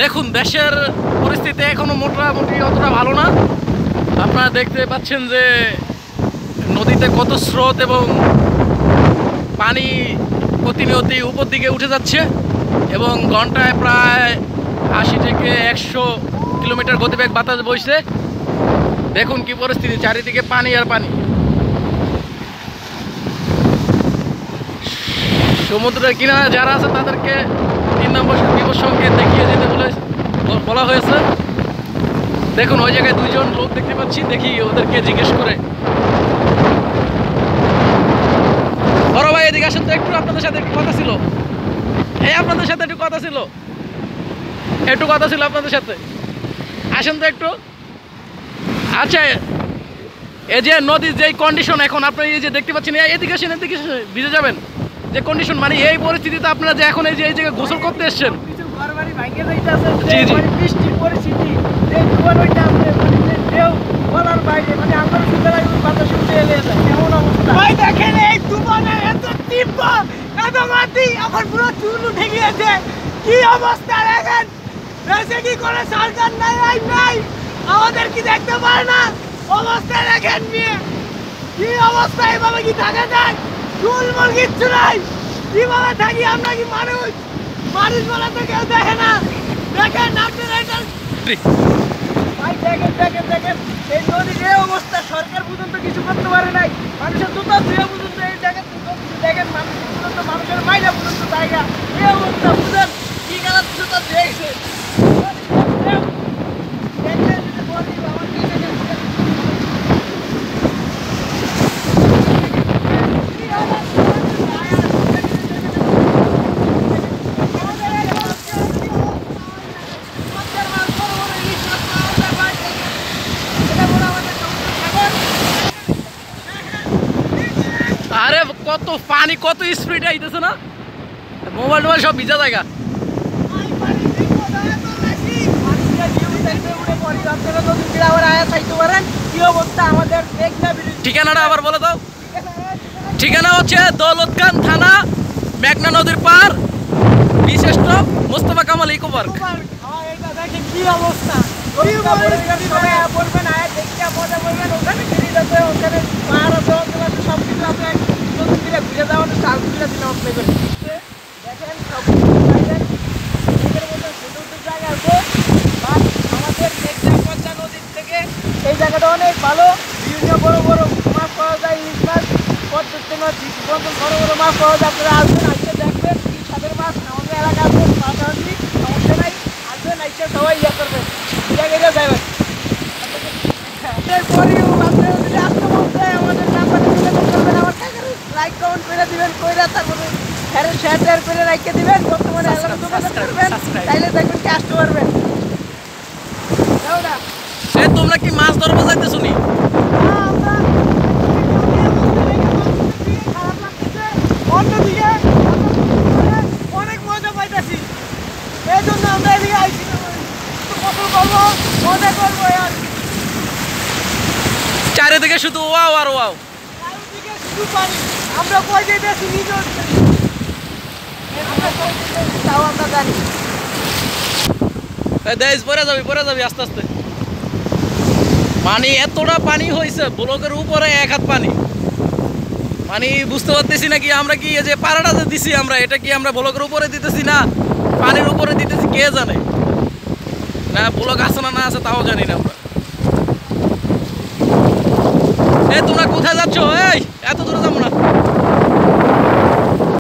দেখুন দেশের পরিস্থিতি এখনো মোটামুটি অতটা ভালো না। আপনারা দেখতে পাচ্ছেন যে নদীতে কত স্রোত এবং পানি প্রতিনিয়তই উপর দিকে উঠে যাচ্ছে এবং ঘন্টায় প্রায় 80 থেকে 100 কিলোমিটার গতিবেগ বাতাস বইছে। দেখুন কি পরিস্থিতি, চারিদিকে পানি আর পানি। সমুদ্রের কিনারে যারা আছে তাদেরকে 3 নম্বর বিপদ সংকেত দেখিয়ে যেতে বলা হয়েছে। দেখুন ওই জায়গায় 2 জন লোক দেখতে পাচ্ছি, দেখি ওদেরকে জিজ্ঞেস করে। বড় ভাই এদিকে আসেন তো একটু, আপনাদের সাথে একটু কথা ছিল। আপনাদের সাথে একটু কথা ছিল, আপনাদের সাথে আসেন তো একটু। আচ্ছা, এই যে নদীর যে কন্ডিশন এখন আপনি এই যে দেখতে পাচ্ছেন, এদিকে আসেন, এদিকে ভিজে যাবেন। যে কন্ডিশন মানে এই পরিস্থিতিতে আপনারা যে এখন এই যে এই জায়গায় গোসল করতে এসছেন, বৃষ্টির পরিস্থিতি বলার বাইরে, মানে আমরা বাতাস উঠে এলে কেমন অবস্থা ভাই দেখেন। এই তুফানে এত তীব্র, এত মাটি, আমার পুরো চুল উঠে গিয়েছে। কি অবস্থা দেখেন, দেশে কি করে সরকার নাই, আমাদের কি দেখতে পারে না? অবস্থা দেখেন মেয়ে, কি অবস্থা, এভাবে কি থাকা যায়? চুলমুল কিচ্ছু নাই, কিভাবে থাকি আমরা? কি মানুষ বলে তো কেউ দেখে না। দেখেন আপনারা এটা ভাই, দেখেন এই নদীর এই অবস্থা, সরকার পর্যন্ত কিছু করতে পারে নাই। মানুষের জুতা ধুয়ে পর্যন্ত এই জায়গা দেখেন, মানুষের মাইনা পর্যন্ত জায়গা এই অবস্থা, বুঝেন কি কারণ জুতা ধুয়েছে। আরে কত পানি, কত স্পিড আইতেছে না, মোবাইল টোবাইল সব ভিজা জায়গা। ঠিকানাটা আবার বলে দাও। ঠিকানা হচ্ছে দৌলতখান থানা, মেঘনা নদীর পার, বিশেষ stop Mostafa Kamal eco park. কি অবস্থা, বলবেন আয়া দেখতে মজা করবেন। ওখানে ওখানে পাহাড় আছে, সব কিছু আপনার নতুন দিলে ঘুরে যাওয়ার চাল ঘুরে দিলাম আপনাকে। দেখেন সব এদের মধ্যে সুন্দর জায়গা আছে, বাট আমাদের মেঘনা পদ্মা নদীর থেকে এই জায়গাটা অনেক ভালো। বিভিন্ন বড় বড় মাছ পাওয়া যায়, ইলিশ মাছ, পদ্মা মাছ, বড় বড় মাছ পাওয়া যায়। আপনারা আসবেন, আসলে দেখবেন কি স্বাদের মাছ। আমাদের এলাকা আছে, পাশাপাশি সমস্যা নাই, আসবেন, আইসে সবাই ইয়ে করবেন, জায়গায় যাবেন। এরপরেও আপনারা যদি আসতে বলতে আমাদের নাম্বারটা যোগাযোগ করবেন, আমার লাইক কমেন্ট করে দিবেন, কইরা তারপরে শেয়ার করে রাখতে দিবেন। বর্তমানে যোগাযোগ করবেন, তাইলে দেখবেন কি আসতে পারবেন। তোমরা কি মাছ ধরবো যাইতেছো নি? অন্যদিকে অনেক মজা পাইতেছি, এই জন্য আমরা এদিকে আইসি, গোসল করবো, মজা করবো। আর চারিদিকে শুধু ওয়াও আর ওয়াও, চারিদিকে শুধু পানি। আমরা কই যেতেছি নিজের, তাও আমরা জানি। দেশ পরে যাবি আস্তে আস্তে। পানি এতটা পানি হয়েছে, ব্লকের উপরে 1 হাত পানি। পানি বুঝতে পারতেছি না কি আমরা কি এই যে পাড়াটা যে দিছি আমরা, এটা কি আমরা ব্লকের উপরে দিতেছি না পানির উপরে দিতেছি কে জানে। না ব্লক আছে না আছে তাও জানি না আমরা। তোমরা কোথায় যাচ্ছ?